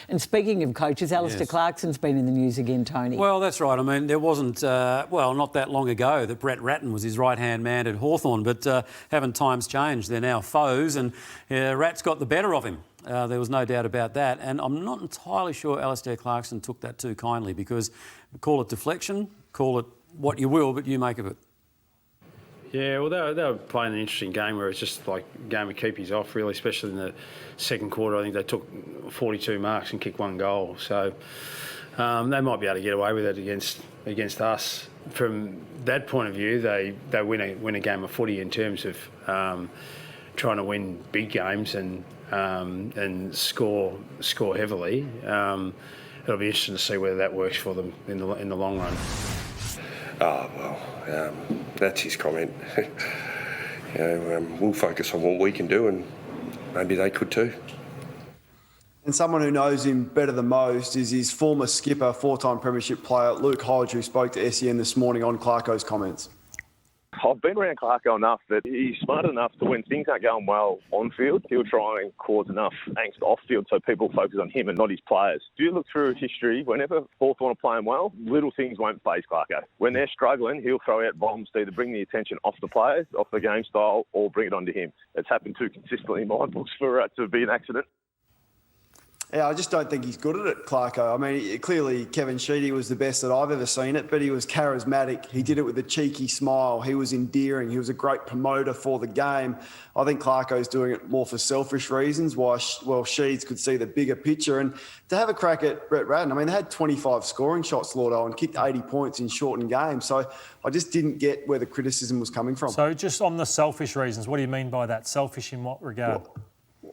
And speaking of coaches, Alastair Clarkson's been in the news again, Tony. Well, that's right. I mean, there wasn't, not that long ago that Brett Ratten was his right-hand man at Hawthorn, but haven't times changed? They're now foes, and Rat's got the better of him. There was no doubt about that. And I'm not entirely sure Alastair Clarkson took that too kindly, because call it deflection, call it what you will, but you make of it. Yeah, well, they were playing an interesting game where it's just like a game of keepies off, really, especially in the second quarter. I think they took 42 marks and kicked one goal. So they might be able to get away with it against us. From that point of view, they win a game of footy in terms of trying to win big games and score heavily. It'll be interesting to see whether that works for them in the long run. Oh, well, that's his comment. We'll focus on what we can do, and maybe they could too. And someone who knows him better than most is his former skipper, four-time premiership player, Luke Hodge, who spoke to SEN this morning on Clarko's comments. I've been around Clarko enough that he's smart enough to, when things aren't going well on field, he'll try and cause enough angst off field so people focus on him and not his players. If you look through history, whenever Hawthorn are playing well, little things won't faze Clarko. When they're struggling, he'll throw out bombs to either bring the attention off the players, off the game style, or bring it onto him. It's happened too consistently in my books for it to be an accident. Yeah, I just don't think he's good at it, Clarko. I mean, clearly Kevin Sheedy was the best that I've ever seen it, but he was charismatic. He did it with a cheeky smile. He was endearing. He was a great promoter for the game. I think Clarko's doing it more for selfish reasons, while Sheeds could see the bigger picture. And to have a crack at Brett Ratten, I mean, they had 25 scoring shots, Lordo, and kicked 80 points in shortened games. So I just didn't get where the criticism was coming from. So just on the selfish reasons, what do you mean by that? Selfish in what regard?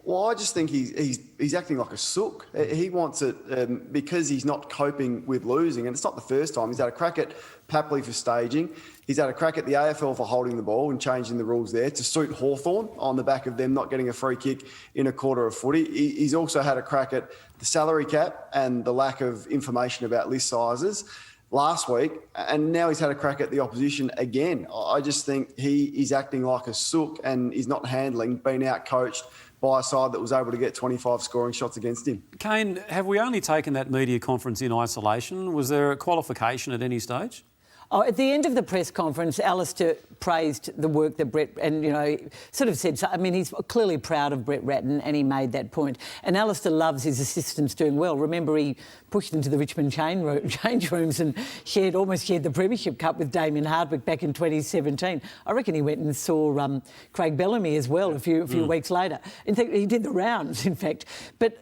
Well, I just think he's acting like a sook. He wants it because he's not coping with losing. And it's not the first time. He's had a crack at Papley for staging. He's had a crack at the AFL for holding the ball and changing the rules there to suit Hawthorn on the back of them not getting a free kick in a quarter of footy. He's also had a crack at the salary cap and the lack of information about list sizes last week, and now he's had a crack at the opposition again. I just think he is acting like a sook and is not handling being out-coached by a side that was able to get 25 scoring shots against him. Kane, have we only taken that media conference in isolation? Was there a qualification at any stage? Oh, at the end of the press conference, Alastair praised the work that Brett, and, sort of said, I mean, he's clearly proud of Brett Ratten, and he made that point. And Alastair loves his assistants doing well. Remember, he pushed them to the Richmond change rooms and almost shared the Premiership Cup with Damien Hardwick back in 2017. I reckon he went and saw Craig Bellamy as well a few weeks later. In fact, he did the rounds, in fact. But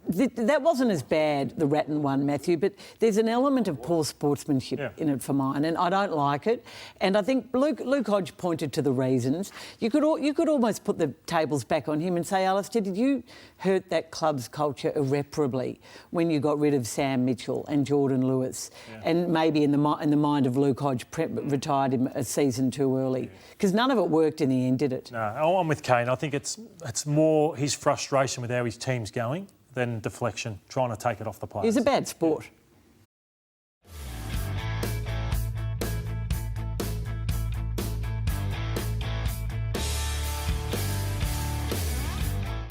that wasn't as bad, the Ratten one, Matthew, but there's an element of poor sportsmanship in it for mine, and I don't like it. And I think Luke Hodge pointed to the reasons. You could almost put the tables back on him and say, Alastair, did you hurt that club's culture irreparably when you got rid of Sam Mitchell and Jordan Lewis, and maybe in the mind of Luke Hodge retired him a season too early? Because none of it worked in the end, did it? No, I'm with Kane. I think it's more his frustration with how his team's going than deflection, trying to take it off the players. He's a bad sport.